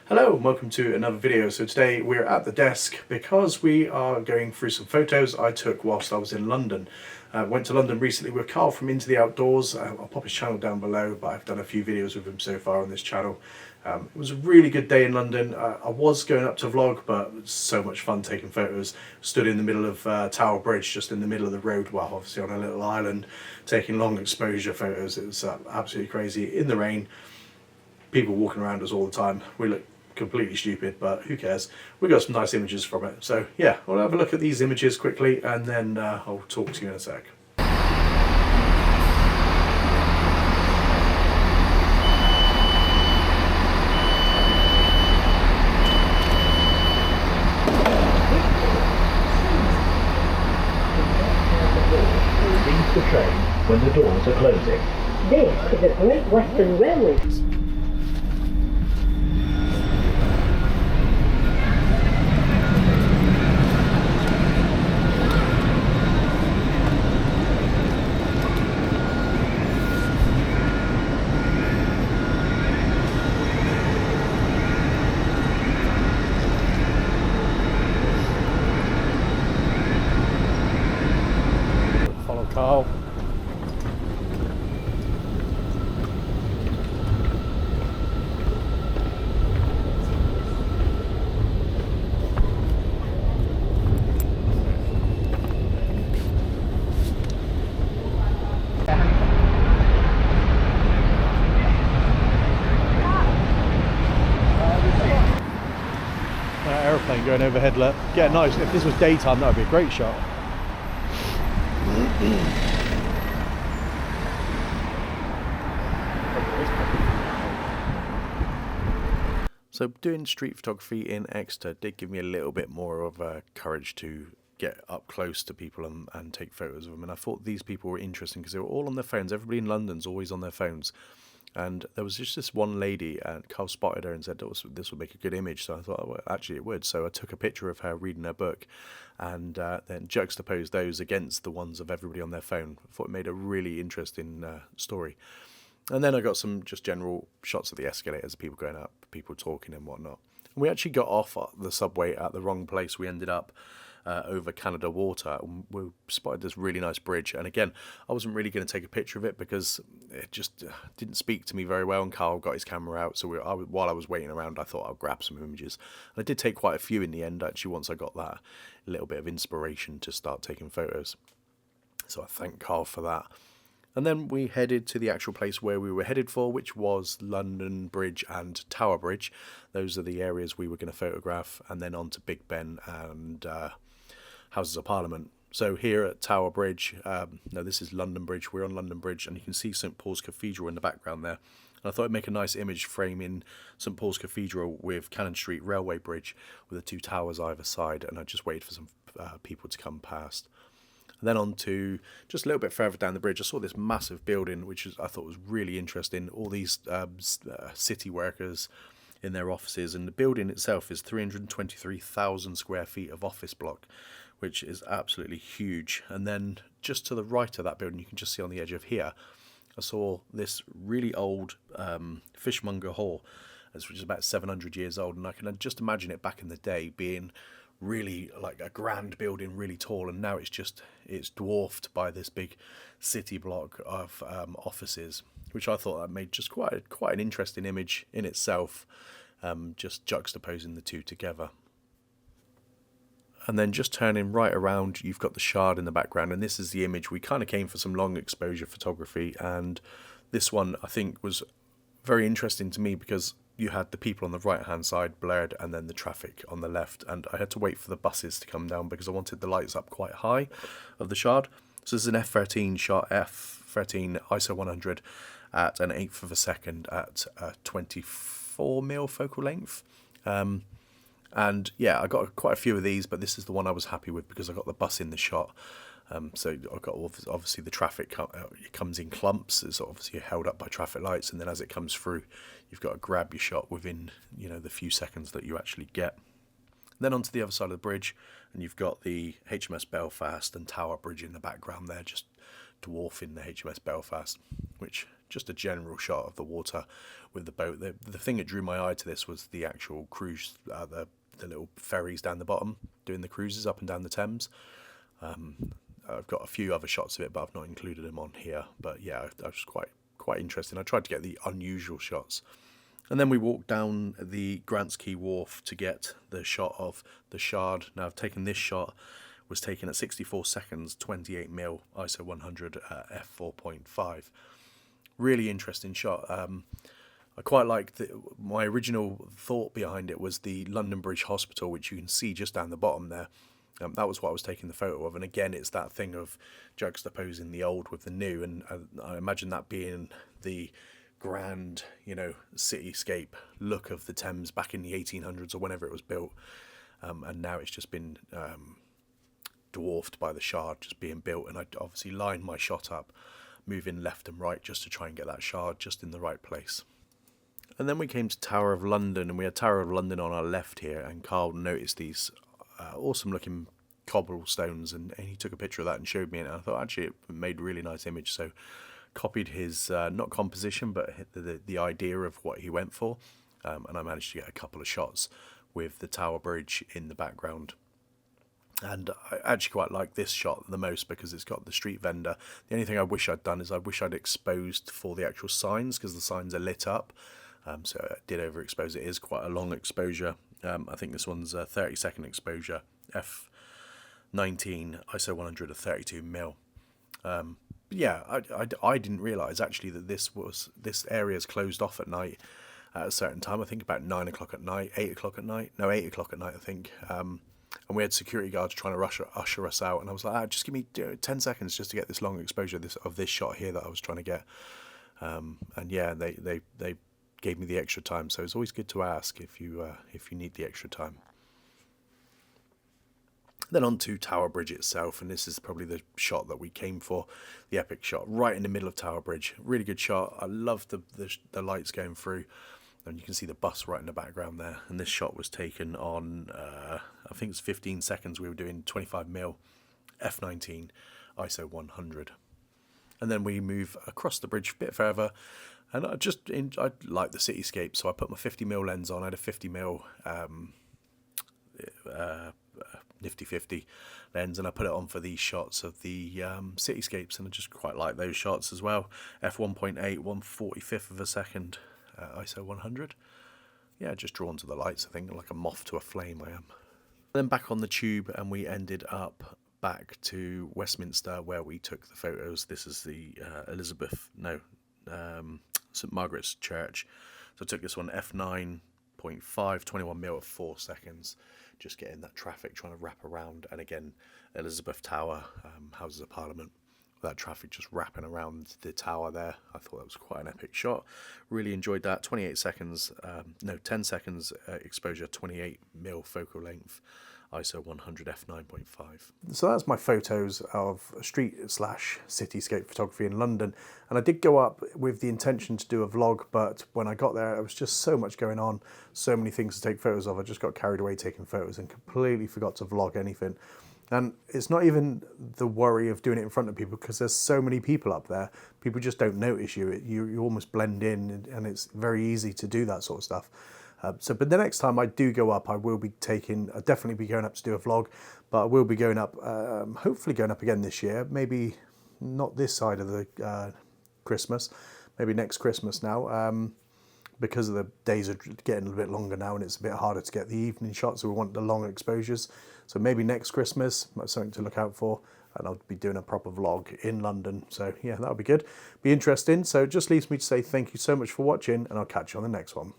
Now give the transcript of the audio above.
Hello and welcome to another video. So today we're at the desk because we are going through some photos I took whilst I was in London. Went to London recently with Carl from Into the Outdoors. I'll pop his channel down below, but I've done a few videos with him so far on this channel. It was a really good day in London. I was going up to vlog, but it was so much fun taking photos. Stood in the middle of Tower Bridge, just in the middle of the road, well obviously on a little island, taking long exposure photos. It was absolutely crazy in the rain. People walking around us all the time. We look completely stupid, but who cares? We got some nice images from it. So yeah, we'll have a look at these images quickly and then I'll talk to you in a sec. Leave the train when the doors are closing. This is a Great Western Railway. Follow Carl. Aeroplane going overhead, look. Get nice. If this was daytime, that would be a great shot. So doing street photography in Exeter did give me a little bit more of courage to get up close to people and take photos of them. And I thought these people were interesting because they were all on their phones. Everybody in London's always on their phones. And there was just this one lady, and Carl spotted her and said, oh, this would make a good image. So I thought, oh, well, actually it would. So I took a picture of her reading her book and then juxtaposed those against the ones of everybody on their phone. I thought it made a really interesting story. And then I got some just general shots of the escalators, people going up, people talking and whatnot. And we actually got off at the subway at the wrong place. We ended up over Canada Water, and we spotted this really nice bridge. And again, I wasn't really going to take a picture of it because it just didn't speak to me very well. And Carl got his camera out, so while I was waiting around, I thought I'll grab some images. And I did take quite a few in the end, actually, once I got that little bit of inspiration to start taking photos. So I thank Carl for that. And then we headed to the actual place where we were headed for, which was London Bridge and Tower Bridge. Those are the areas we were going to photograph, and then on to Big Ben and Houses of Parliament. So here at Tower Bridge, no, this is London Bridge. We're on London Bridge, and you can see St Paul's Cathedral in the background there. And I thought I'd make a nice image framing St Paul's Cathedral with Cannon Street Railway Bridge with the two towers either side, and I just waited for some people to come past. And then on to just a little bit further down the bridge, I saw this massive building, which I thought was really interesting. All these city workers in their offices, and the building itself is 323,000 square feet of office block, which is absolutely huge. And then just to the right of that building, you can just see on the edge of here, I saw this really old fishmonger hall, which is about 700 years old, and I can just imagine it back in the day being really like a grand building, really tall, and now it's dwarfed by this big city block of offices, which I thought that made just quite an interesting image in itself, just juxtaposing the two together. And then just turning right around, you've got the Shard in the background, and this is the image. We kind of came for some long exposure photography, and this one I think was very interesting to me because you had the people on the right hand side blurred and then the traffic on the left, and I had to wait for the buses to come down because I wanted the lights up quite high of the Shard. So this is an f13 shot, f13 ISO 100 at an eighth of a second at 24mm focal length. And yeah, I got quite a few of these, but this is the one I was happy with because I got the bus in the shot. So I've got obviously the traffic it comes in clumps. It's obviously held up by traffic lights, and then as it comes through, you've got to grab your shot within the few seconds that you actually get. Then onto the other side of the bridge, and you've got the HMS Belfast and Tower Bridge in the background there, just dwarfing the HMS Belfast, which just a general shot of the water with the boat. The thing that drew my eye to this was the actual cruise, the little ferries down the bottom doing the cruises up and down the Thames. I've got a few other shots of it, but I've not included them on here. But yeah, that was quite interesting. I tried to get the unusual shots. And then we walked down the Grants Quay Wharf to get the shot of the Shard. Now I've taken this shot, was taken at 64 seconds, 28mm, ISO 100 f4.5. Really interesting shot. I quite like my original thought behind it was the London Bridge Hospital, which you can see just down the bottom there. That was what I was taking the photo of, and again, it's that thing of juxtaposing the old with the new, and I imagine that being the grand, cityscape look of the Thames back in the 1800s or whenever it was built, and now it's just been dwarfed by the Shard just being built. And I obviously lined my shot up, moving left and right just to try and get that Shard just in the right place. And then we came to Tower of London, and we had Tower of London on our left here, and Carl noticed these awesome looking cobblestones, and he took a picture of that and showed me it, and I thought actually it made a really nice image, so copied his not composition but the idea of what he went for, and I managed to get a couple of shots with the Tower Bridge in the background. And I actually quite like this shot the most because it's got the street vendor. The only thing I wish I'd done is I wish I'd exposed for the actual signs, because the signs are lit up, so I did overexpose. It is quite a long exposure. I think this one's a 30-second exposure, f19, ISO 100 of 32mm. Yeah, I didn't realise actually that this area is closed off at night at a certain time. I think about 9 o'clock at night, 8 o'clock at night. No, 8 o'clock at night, I think. And we had security guards trying to usher us out, and I was like, just give me 10 seconds just to get this long exposure of this shot here that I was trying to get. And yeah, they gave me the extra time, so it's always good to ask if you need the extra time. Then on to Tower Bridge itself, and this is probably the shot that we came for, the epic shot, right in the middle of Tower Bridge. Really good shot. I love the lights going through, and you can see the bus right in the background there. And this shot was taken on, I think it's 15 seconds. We were doing 25mm, f19, ISO 100. And then we move across the bridge a bit further, and I like the cityscape, so I put my 50mm lens on. I had a 50mm nifty 50 lens, and I put it on for these shots of the cityscapes, and I just quite like those shots as well. f1.8, 1/45 of a second, ISO 100. Yeah, just drawn to the lights, I think, like a moth to a flame I am. Then back on the tube, and we ended up back to Westminster where we took the photos. This is the St Margaret's Church. So I took this one f9.5, 21mm at 4 seconds, just getting that traffic trying to wrap around. And again, Elizabeth Tower, Houses of Parliament, that traffic just wrapping around the tower there. I thought that was quite an epic shot. Really enjoyed that. 10 seconds exposure, 28mm focal length, ISO 100 f9.5. So that's my photos of street/cityscape photography in London. And I did go up with the intention to do a vlog, but when I got there, there was just so much going on, so many things to take photos of. I just got carried away taking photos and completely forgot to vlog anything. And it's not even the worry of doing it in front of people, because there's so many people up there. People just don't notice you. You almost blend in, and it's very easy to do that sort of stuff. But the next time I do go up, I'll definitely be going up to do a vlog, but I will be going up, hopefully going up again this year. Maybe not this side of the Christmas, maybe next Christmas now, because the days are getting a little bit longer now, and it's a bit harder to get the evening shots, so we want the long exposures. So maybe next Christmas, that's something to look out for, and I'll be doing a proper vlog in London. So yeah, that'll be good, be interesting. So it just leaves me to say thank you so much for watching, and I'll catch you on the next one.